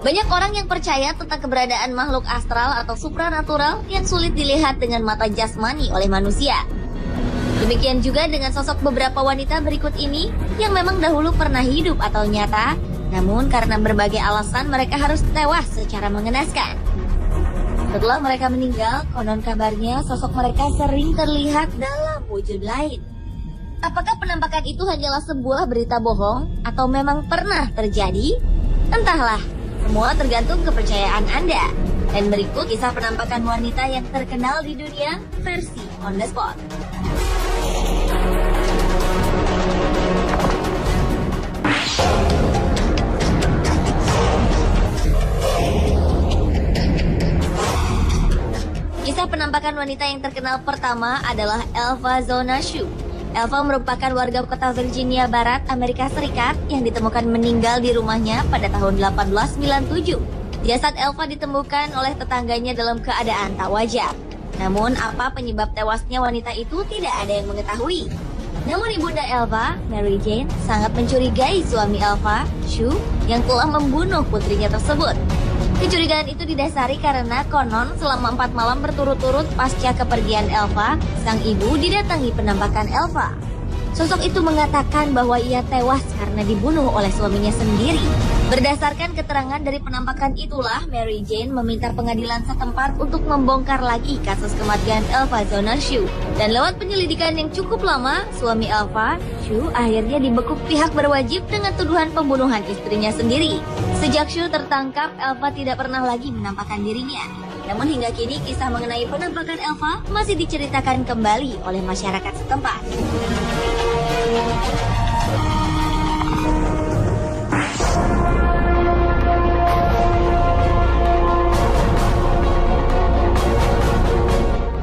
Banyak orang yang percaya tentang keberadaan makhluk astral atau supranatural yang sulit dilihat dengan mata jasmani oleh manusia. Demikian juga dengan sosok beberapa wanita berikut ini yang memang dahulu pernah hidup atau nyata, namun karena berbagai alasan mereka harus tewas secara mengenaskan. Setelah mereka meninggal, konon kabarnya sosok mereka sering terlihat dalam wujud lain. Apakah penampakan itu hanyalah sebuah berita bohong atau memang pernah terjadi? Entahlah. Semua tergantung kepercayaan Anda. Dan berikut kisah penampakan wanita yang terkenal di dunia versi on the spot. Kisah penampakan wanita yang terkenal pertama adalah Elva Zonashu. Elva merupakan warga kota Virginia Barat, Amerika Serikat yang ditemukan meninggal di rumahnya pada tahun 1897. Jasad Elva ditemukan oleh tetangganya dalam keadaan tak wajar. Namun, apa penyebab tewasnya wanita itu tidak ada yang mengetahui. Namun ibunda Elva, Mary Jane, sangat mencurigai suami Elva, Shu, yang telah membunuh putrinya tersebut. Kecurigaan itu didasari karena konon selama 4 malam berturut-turut pasca kepergian Elva, sang ibu didatangi penampakan Elva. Sosok itu mengatakan bahwa ia tewas karena dibunuh oleh suaminya sendiri. Berdasarkan keterangan dari penampakan itulah, Mary Jane meminta pengadilan setempat untuk membongkar lagi kasus kematian Elva Zonashu. Dan lewat penyelidikan yang cukup lama, suami Elva, Shu, akhirnya dibekuk pihak berwajib dengan tuduhan pembunuhan istrinya sendiri. Sejak Shu tertangkap, Elva tidak pernah lagi menampakkan dirinya. Namun hingga kini kisah mengenai penampakan Elva masih diceritakan kembali oleh masyarakat setempat.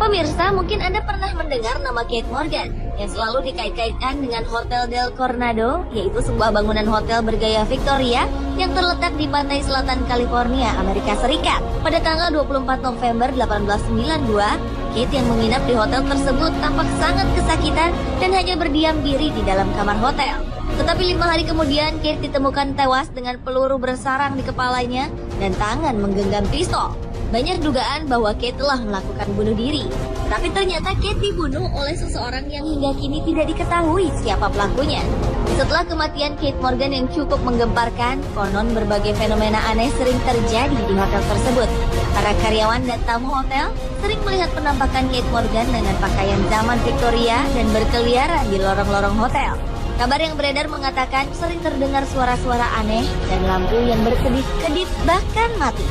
Pemirsa, mungkin Anda pernah mendengar nama Kate Morgan yang selalu dikait-kaitkan dengan Hotel Del Coronado, yaitu sebuah bangunan hotel bergaya Victoria yang terletak di pantai selatan California, Amerika Serikat. Pada tanggal 24 November 1892, Kate yang menginap di hotel tersebut tampak sangat kesakitan dan hanya berdiam diri di dalam kamar hotel. Tetapi 5 hari kemudian, Kate ditemukan tewas dengan peluru bersarang di kepalanya dan tangan menggenggam pistol. Banyak dugaan bahwa Kate telah melakukan bunuh diri. Tapi ternyata Kate dibunuh oleh seseorang yang hingga kini tidak diketahui siapa pelakunya. Setelah kematian Kate Morgan yang cukup menggemparkan, konon berbagai fenomena aneh sering terjadi di hotel tersebut. Para karyawan dan tamu hotel sering melihat penampakan Kate Morgan dengan pakaian zaman Victoria dan berkeliaran di lorong-lorong hotel. Kabar yang beredar mengatakan sering terdengar suara-suara aneh dan lampu yang berkedip-kedip bahkan mati.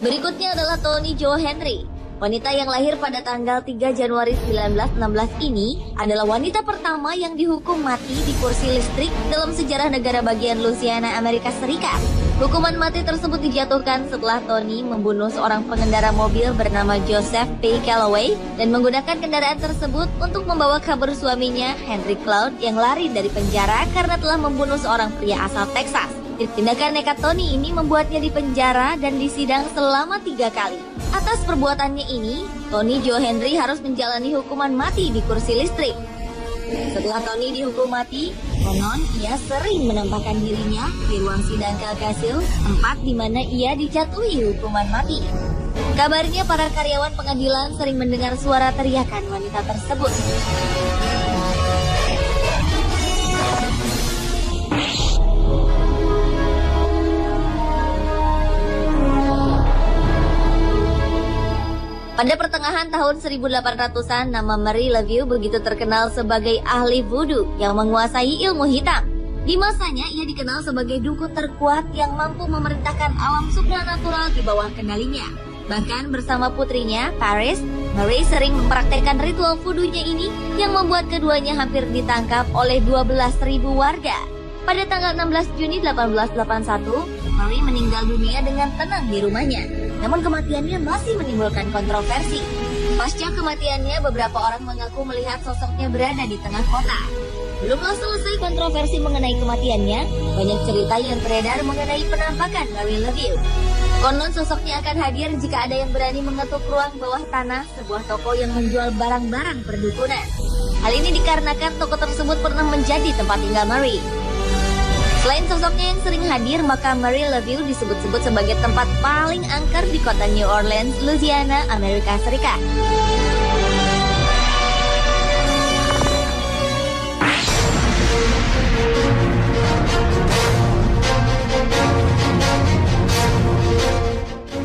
Berikutnya adalah Toni Jo Henry. Wanita yang lahir pada tanggal 3 Januari 1916 ini adalah wanita pertama yang dihukum mati di kursi listrik dalam sejarah negara bagian Louisiana, Amerika Serikat. Hukuman mati tersebut dijatuhkan setelah Toni membunuh seorang pengendara mobil bernama Joseph P. Calloway dan menggunakan kendaraan tersebut untuk membawa kabur suaminya, Henry Cloud, yang lari dari penjara karena telah membunuh seorang pria asal Texas. Tindakan nekat Toni ini membuatnya dipenjara dan disidang selama 3 kali. Atas perbuatannya ini, Toni Jo Henry harus menjalani hukuman mati di kursi listrik. Setelah Toni dihukum mati, konon ia sering menampakkan dirinya di ruang sidang Calcasieu, tempat di mana ia dijatuhi hukuman mati. Kabarnya para karyawan pengadilan sering mendengar suara teriakan wanita tersebut. Pada pertengahan tahun 1800-an, nama Marie Laveau begitu terkenal sebagai ahli voodoo yang menguasai ilmu hitam. Di masanya, ia dikenal sebagai dukun terkuat yang mampu memerintahkan alam supranatural di bawah kendalinya. Bahkan bersama putrinya, Paris, Marie sering mempraktekkan ritual voodoo-nya ini yang membuat keduanya hampir ditangkap oleh 12.000 warga. Pada tanggal 16 Juni 1881, Marie meninggal dunia dengan tenang di rumahnya. Namun kematiannya masih menimbulkan kontroversi. Pasca kematiannya, beberapa orang mengaku melihat sosoknya berada di tengah kota. Belumlah selesai kontroversi mengenai kematiannya, banyak cerita yang beredar mengenai penampakan Marie Laveau. Konon sosoknya akan hadir jika ada yang berani mengetuk ruang bawah tanah sebuah toko yang menjual barang-barang perdukunan. Hal ini dikarenakan toko tersebut pernah menjadi tempat tinggal Marie. Selain sosoknya yang sering hadir, maka Marie Laveau disebut-sebut sebagai tempat paling angker di kota New Orleans, Louisiana, Amerika Serikat.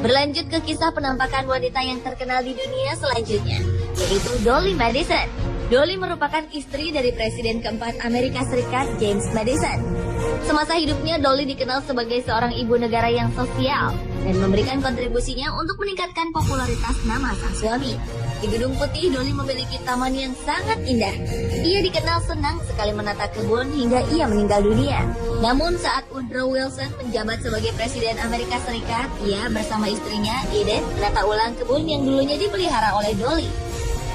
Berlanjut ke kisah penampakan wanita yang terkenal di dunia selanjutnya, yaitu Dolly Madison. Dolly merupakan istri dari Presiden keempat Amerika Serikat, James Madison. Semasa hidupnya, Dolly dikenal sebagai seorang ibu negara yang sosial dan memberikan kontribusinya untuk meningkatkan popularitas nama sang suami. Di Gedung Putih, Dolly memiliki taman yang sangat indah. Ia dikenal senang sekali menata kebun hingga ia meninggal dunia. Namun saat Woodrow Wilson menjabat sebagai Presiden Amerika Serikat, ia bersama istrinya, Edith, menata ulang kebun yang dulunya dipelihara oleh Dolly.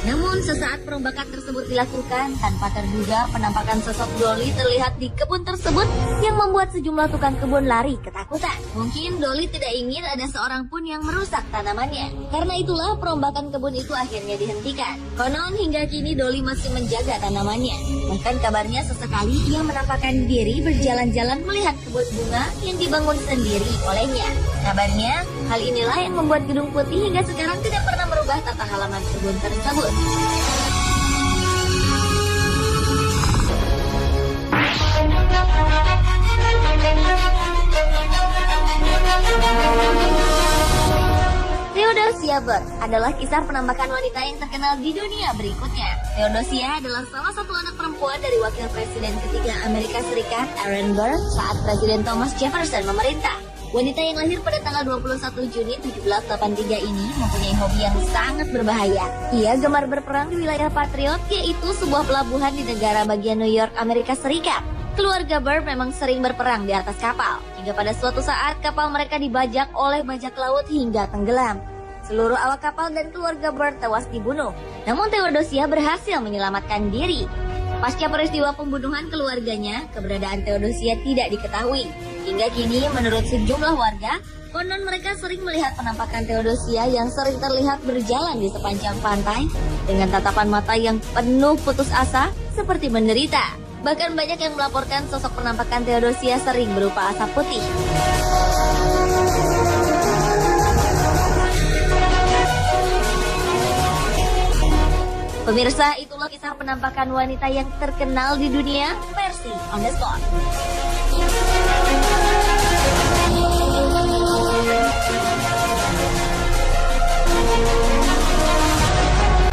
Namun sesaat perombakan tersebut dilakukan, tanpa terduga penampakan sosok Dolly terlihat di kebun tersebut yang membuat sejumlah tukang kebun lari ketakutan. Mungkin Dolly tidak ingin ada seorang pun yang merusak tanamannya. Karena itulah perombakan kebun itu akhirnya dihentikan. Konon hingga kini Dolly masih menjaga tanamannya. Bahkan kabarnya sesekali ia menampakkan diri berjalan-jalan melihat kebun bunga yang dibangun sendiri olehnya. Kabarnya hal inilah yang membuat Gedung Putih hingga sekarang tidak pernah merubah tata halaman kebun tersebut. Theodosia Burke adalah kisah penampakan wanita yang terkenal di dunia berikutnya. Theodosia adalah salah satu anak perempuan dari wakil presiden ketiga Amerika Serikat, Aaron Burr, saat Presiden Thomas Jefferson memerintah. Wanita yang lahir pada tanggal 21 Juni 1783 ini mempunyai hobi yang sangat berbahaya. Ia gemar berperang di wilayah Patriot, yaitu sebuah pelabuhan di negara bagian New York, Amerika Serikat. Keluarga Burr memang sering berperang di atas kapal, hingga pada suatu saat kapal mereka dibajak oleh bajak laut hingga tenggelam. Seluruh awak kapal dan keluarga Burr tewas dibunuh. Namun Theodosia berhasil menyelamatkan diri. Pasca peristiwa pembunuhan keluarganya, keberadaan Theodosia tidak diketahui. Hingga kini, menurut sejumlah warga, konon mereka sering melihat penampakan Theodosia yang sering terlihat berjalan di sepanjang pantai dengan tatapan mata yang penuh putus asa seperti menderita. Bahkan banyak yang melaporkan sosok penampakan Theodosia sering berupa asap putih. Pemirsa, itulah kisah penampakan wanita yang terkenal di dunia versi On The Spot.